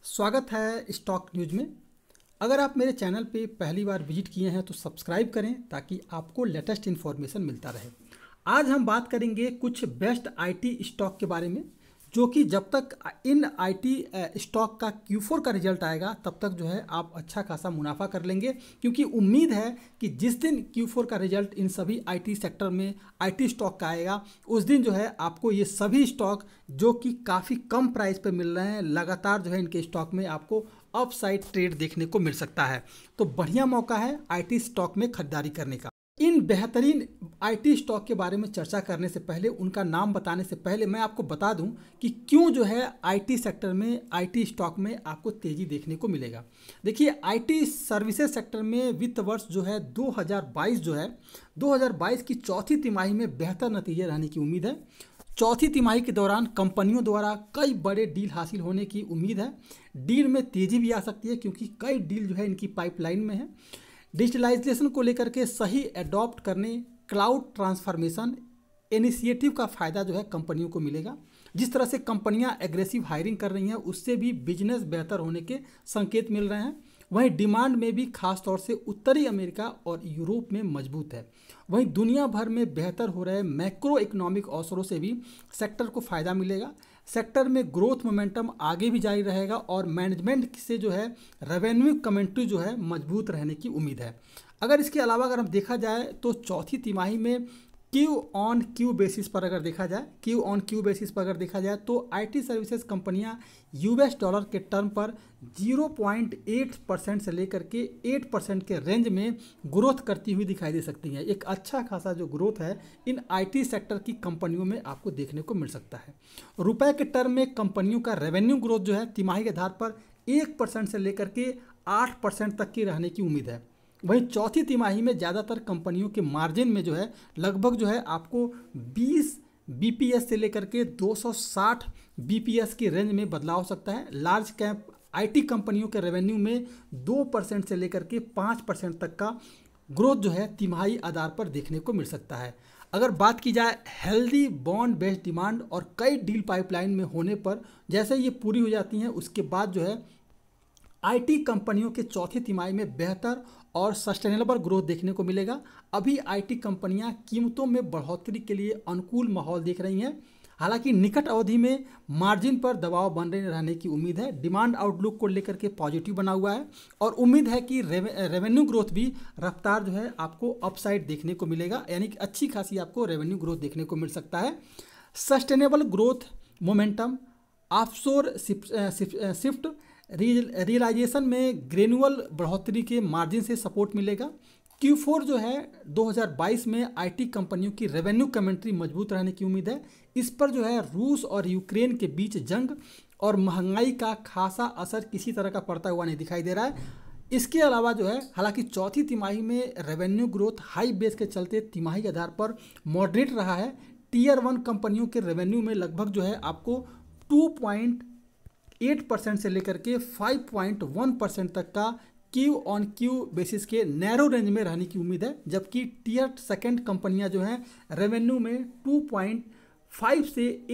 स्वागत है stock news में। अगर आप मेरे चैनल पे पहली बार विजिट किए हैं तो सब्सक्राइब करें ताकि आपको लेटेस्ट इन्फॉर्मेशन मिलता रहे। आज हम बात करेंगे कुछ बेस्ट आईटी स्टॉक के बारे में, जो कि जब तक इन आईटी स्टॉक का Q4 का रिजल्ट आएगा तब तक जो है आप अच्छा खासा मुनाफा कर लेंगे, क्योंकि उम्मीद है कि जिस दिन Q4 का रिजल्ट इन सभी आईटी सेक्टर में आईटी स्टॉक का आएगा उस दिन जो है आपको ये सभी स्टॉक जो कि काफ़ी कम प्राइस पे मिल रहे हैं, लगातार जो है इनके स्टॉक में आपको अपसाइड ट्रेड देखने को मिल सकता है। तो बढ़िया मौका है आईटी स्टॉक में खरीदारी करने का। इन बेहतरीन आईटी स्टॉक के बारे में चर्चा करने से पहले, उनका नाम बताने से पहले मैं आपको बता दूं कि क्यों जो है आईटी सेक्टर में, आईटी स्टॉक में आपको तेजी देखने को मिलेगा। देखिए, आईटी सर्विसेज सेक्टर में वित्त वर्ष जो है 2022 जो है 2022 की चौथी तिमाही में बेहतर नतीजे रहने की उम्मीद है। चौथी तिमाही के दौरान कंपनियों द्वारा कई बड़े डील हासिल होने की उम्मीद है। डील में तेजी भी आ सकती है क्योंकि कई डील जो है इनकी पाइपलाइन में है। डिजिटलाइजेशन को लेकर के सही एडॉप्ट करने, क्लाउड ट्रांसफॉर्मेशन इनिशिएटिव का फ़ायदा जो है कंपनियों को मिलेगा। जिस तरह से कंपनियां एग्रेसिव हायरिंग कर रही हैं उससे भी बिजनेस बेहतर होने के संकेत मिल रहे हैं। वहीं डिमांड में भी खास तौर से उत्तरी अमेरिका और यूरोप में मजबूत है। वहीं दुनिया भर में बेहतर हो रहे मैक्रो इकोनॉमिक अवसरों से भी सेक्टर को फ़ायदा मिलेगा। सेक्टर में ग्रोथ मोमेंटम आगे भी जारी रहेगा और मैनेजमेंट से जो है रेवेन्यू कमेंट्री जो है मजबूत रहने की उम्मीद है। अगर इसके अलावा अगर हम देखा जाए तो चौथी तिमाही में क्यू ऑन क्यू बेसिस पर अगर देखा जाए तो आईटी सर्विसेज कंपनियां यूएस डॉलर के टर्म पर 0.8% से लेकर के 8% के रेंज में ग्रोथ करती हुई दिखाई दे सकती हैं। एक अच्छा खासा जो ग्रोथ है इन आईटी सेक्टर की कंपनियों में आपको देखने को मिल सकता है। रुपए के टर्म में कंपनियों का रेवेन्यू ग्रोथ जो है तिमाही के आधार पर 1% से लेकर के 8% तक की रहने की उम्मीद है। वहीं चौथी तिमाही में ज़्यादातर कंपनियों के मार्जिन में जो है लगभग जो है आपको 20 बीपीएस से लेकर के 260 बीपीएस की रेंज में बदलाव हो सकता है। लार्ज कैप आईटी कंपनियों के रेवेन्यू में 2% से लेकर के 5% तक का ग्रोथ जो है तिमाही आधार पर देखने को मिल सकता है। अगर बात की जाए हेल्दी बॉन्ड बेस्ड डिमांड और कई डील पाइपलाइन में होने पर, जैसे ये पूरी हो जाती हैं उसके बाद जो है आईटी कंपनियों के चौथी तिमाही में बेहतर और सस्टेनेबल ग्रोथ देखने को मिलेगा। अभी आईटी कंपनियां कीमतों में बढ़ोतरी के लिए अनुकूल माहौल देख रही हैं। हालांकि निकट अवधि में मार्जिन पर दबाव बने रहने की उम्मीद है। डिमांड आउटलुक को लेकर के पॉजिटिव बना हुआ है और उम्मीद है कि रेवेन्यू ग्रोथ भी रफ्तार जो है आपको अपसाइड देखने को मिलेगा, यानी कि अच्छी खासी आपको रेवेन्यू ग्रोथ देखने को मिल सकता है। Sustainable growth momentum, offshore shift realization में ग्रेनुअल बढ़ोतरी के मार्जिन से सपोर्ट मिलेगा। Q4 जो है 2022 में आईटी कंपनियों की रेवेन्यू कमेंट्री मजबूत रहने की उम्मीद है। इस पर जो है रूस और यूक्रेन के बीच जंग और महंगाई का खासा असर किसी तरह का पड़ता हुआ नहीं दिखाई दे रहा है। इसके अलावा जो है हालांकि चौथी तिमाही में रेवेन्यू ग्रोथ हाई बेस के चलते तिमाही के आधार पर मॉडरेट रहा है। टीयर 1 कंपनियों के रेवेन्यू में लगभग जो है आपको 2.8% से लेकर के 5.1% तक का क्यू ऑन क्यू बेसिस के नैरो रेंज में रहने की उम्मीद है, जबकि टीयर सेकंड कंपनियां जो हैं रेवेन्यू में 2.5 से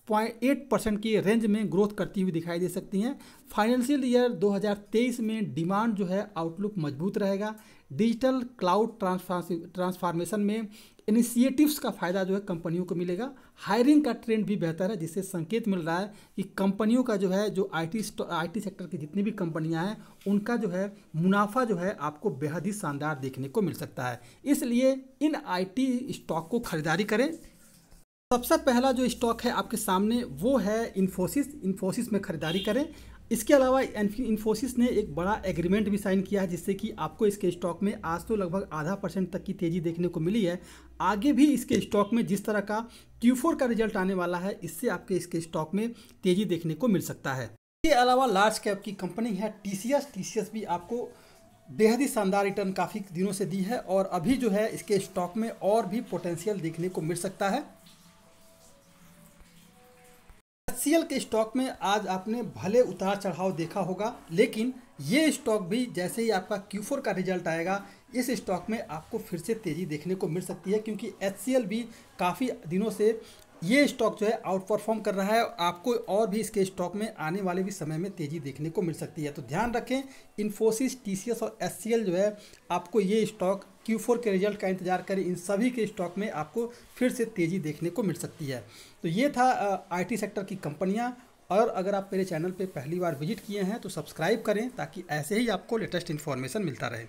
8% की रेंज में ग्रोथ करती हुई दिखाई दे सकती हैं। फाइनेंशियल ईयर 2023 में डिमांड जो है आउटलुक मजबूत रहेगा। डिजिटल क्लाउड ट्रांसफॉर्मेशन में इनिशिएटिव्स का फ़ायदा जो है कंपनियों को मिलेगा। हायरिंग का ट्रेंड भी बेहतर है, जिससे संकेत मिल रहा है कि कंपनियों का जो है जो आईटी सेक्टर की जितनी भी कंपनियां हैं उनका जो है मुनाफा जो है आपको बेहद ही शानदार देखने को मिल सकता है। इसलिए इन आईटी स्टॉक को खरीदारी करें। सबसे पहला जो स्टॉक है आपके सामने वो है इन्फोसिस में खरीदारी करें। इसके अलावा इन्फोसिस ने एक बड़ा एग्रीमेंट भी साइन किया है, जिससे कि आपको इसके स्टॉक में आज तो लगभग 0.5% तक की तेज़ी देखने को मिली है। आगे भी इसके स्टॉक में जिस तरह का Q4 का रिजल्ट आने वाला है इससे आपके इसके स्टॉक में तेज़ी देखने को मिल सकता है। इसके अलावा लार्ज कैप की कंपनी है टीसीएस भी आपको बेहद ही शानदार रिटर्न काफ़ी दिनों से दी है और अभी जो है इसके स्टॉक में और भी पोटेंशियल देखने को मिल सकता है। एचसीएल के स्टॉक में आज आपने भले उतार चढ़ाव देखा होगा, लेकिन ये स्टॉक भी जैसे ही आपका Q4 का रिजल्ट आएगा इस स्टॉक में आपको फिर से तेज़ी देखने को मिल सकती है, क्योंकि एचसीएल भी काफ़ी दिनों से ये स्टॉक जो है आउट परफॉर्म कर रहा है और आपको और भी इसके स्टॉक में आने वाले भी समय में तेज़ी देखने को मिल सकती है। तो ध्यान रखें, इन्फोसिस, टीसीएस और एचसीएल जो है आपको ये स्टॉक Q4 के रिजल्ट का इंतजार करें, इन सभी के स्टॉक में आपको फिर से तेज़ी देखने को मिल सकती है। तो ये था आईटी सेक्टर की कंपनियां। और अगर आप मेरे चैनल पे पहली बार विजिट किए हैं तो सब्सक्राइब करें ताकि ऐसे ही आपको लेटेस्ट इन्फॉर्मेशन मिलता रहे।